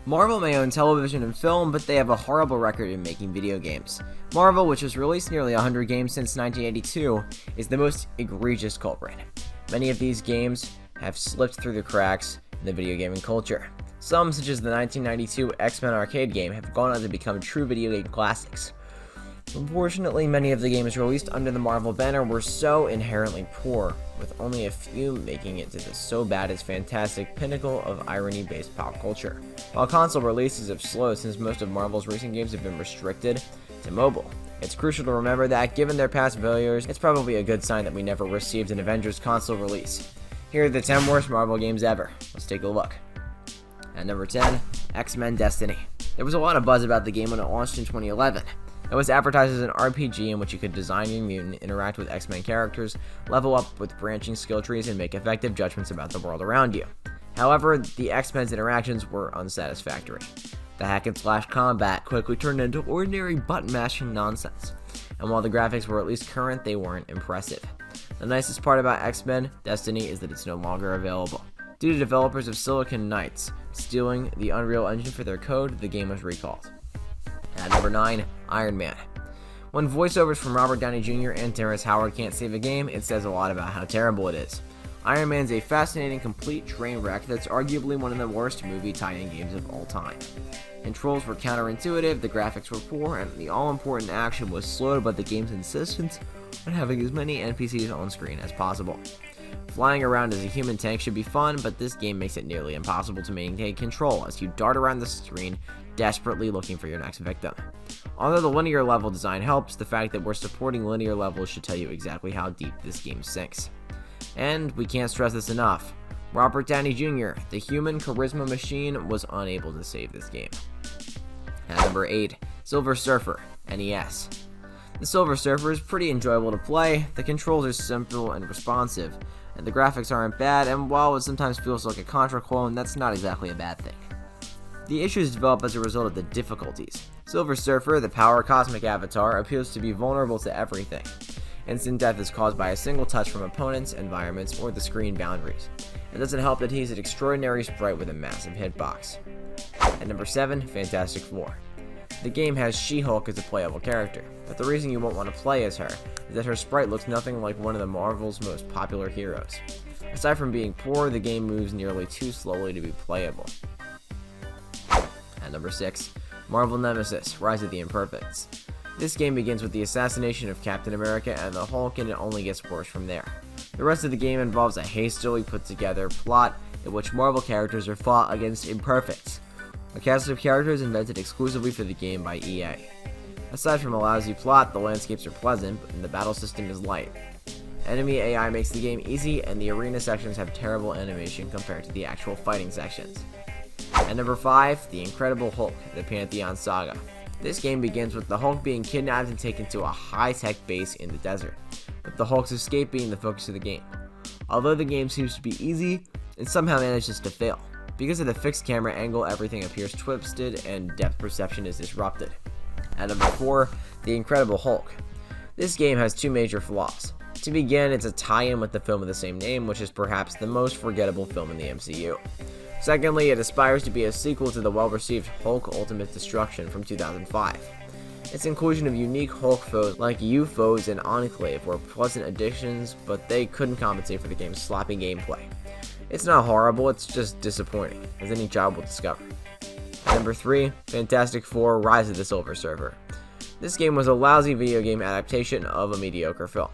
Marvel may own television and film, but they have a horrible record in making video games. Marvel, which has released nearly 100 games since 1982, is the most egregious culprit. Many of these games have slipped through the cracks in the video gaming culture. Some, such as the 1992 X-Men arcade game, have gone on to become true video game classics. Unfortunately, many of the games released under the Marvel banner were so inherently poor, with only a few making it to the so bad as fantastic pinnacle of irony-based pop culture. While console releases have slowed since most of Marvel's recent games have been restricted to mobile, it's crucial to remember that, given their past failures, it's probably a good sign that we never received an Avengers console release. Here are the 10 worst Marvel games ever. Let's take a look. At number 10, X-Men Destiny. There was a lot of buzz about the game when it launched in 2011. It was advertised as an RPG in which you could design your mutant, interact with X-Men characters, level up with branching skill trees, and make effective judgments about the world around you. However, the X-Men's interactions were unsatisfactory. The hack-and-slash combat quickly turned into ordinary button-mashing nonsense, and while the graphics were at least current, they weren't impressive. The nicest part about X-Men Destiny is that it's no longer available. Due to developers of Silicon Knights stealing the Unreal Engine for their code, the game was recalled. At number 9, Iron Man. When voiceovers from Robert Downey Jr. and Terrence Howard can't save a game, it says a lot about how terrible it is. Iron Man's a fascinating, complete train wreck that's arguably one of the worst movie tie-in games of all time. Controls were counterintuitive, the graphics were poor, and the all-important action was slowed by the game's insistence on having as many NPCs on screen as possible. Flying around as a human tank should be fun, but this game makes it nearly impossible to maintain control as you dart around the screen, desperately looking for your next victim. Although the linear level design helps, the fact that we're supporting linear levels should tell you exactly how deep this game sinks. And we can't stress this enough, Robert Downey Jr., the human charisma machine, was unable to save this game. At number 8, Silver Surfer, NES. The Silver Surfer is pretty enjoyable to play, the controls are simple and responsive, and the graphics aren't bad, and while it sometimes feels like a Contra clone, that's not exactly a bad thing. The issues develop as a result of the difficulties. Silver Surfer, the power cosmic avatar, appears to be vulnerable to everything. Instant death is caused by a single touch from opponents, environments, or the screen boundaries. It doesn't help that he's an extraordinary sprite with a massive hitbox. At number 7, Fantastic Four. The game has She-Hulk as a playable character, but the reason you won't want to play as her is that her sprite looks nothing like one of the Marvel's most popular heroes. Aside from being poor, the game moves nearly too slowly to be playable. At number 6, Marvel Nemesis, Rise of the Imperfects. This game begins with the assassination of Captain America and the Hulk, and it only gets worse from there. The rest of the game involves a hastily put together plot in which Marvel characters are fought against imperfects, a cast of characters invented exclusively for the game by EA. Aside from a lousy plot, the landscapes are pleasant, and the battle system is light. Enemy AI makes the game easy, and the arena sections have terrible animation compared to the actual fighting sections. At number 5, The Incredible Hulk, The Pantheon Saga. This game begins with the Hulk being kidnapped and taken to a high-tech base in the desert, with the Hulk's escape being the focus of the game. Although the game seems to be easy, it somehow manages to fail. Because of the fixed camera angle, everything appears twisted and depth perception is disrupted. At number 4, The Incredible Hulk. This game has two major flaws. To begin, it's a tie-in with the film of the same name, which is perhaps the most forgettable film in the MCU. Secondly, it aspires to be a sequel to the well-received Hulk Ultimate Destruction from 2005. Its inclusion of unique Hulk foes like UFOs and Enclave were pleasant additions, but they couldn't compensate for the game's sloppy gameplay. It's not horrible, it's just disappointing, as any child will discover. At number 3, Fantastic Four, Rise of the Silver Surfer. This game was a lousy video game adaptation of a mediocre film.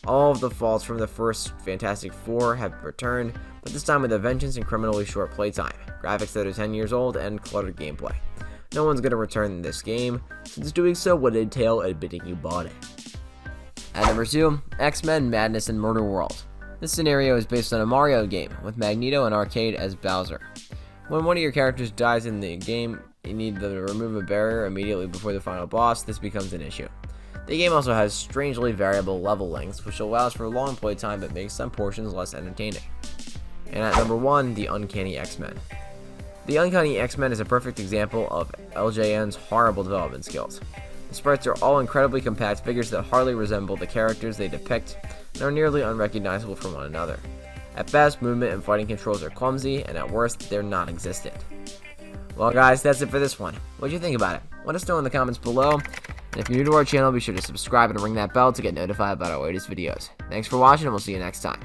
All of the faults from the first Fantastic Four have returned, but this time with a vengeance and criminally short playtime, graphics that are 10 years old, and cluttered gameplay. No one's going to return this game, since doing so would entail admitting you bought it. At number 2, X-Men Madness in Murder World. This scenario is based on a Mario game, with Magneto and Arcade as Bowser. When one of your characters dies in the game, you need to remove a barrier immediately before the final boss. This becomes an issue. The game also has strangely variable level lengths, which allows for long playtime but makes some portions less entertaining. And at number 1, The Uncanny X-Men. The Uncanny X-Men is a perfect example of LJN's horrible development skills. The sprites are all incredibly compact figures that hardly resemble the characters they depict and are nearly unrecognizable from one another. At best, movement and fighting controls are clumsy, and at worst, they're non-existent. Well guys, that's it for this one. What'd you think about it? Let us know in the comments below. And if you're new to our channel, be sure to subscribe and ring that bell to get notified about our latest videos. Thanks for watching, and we'll see you next time.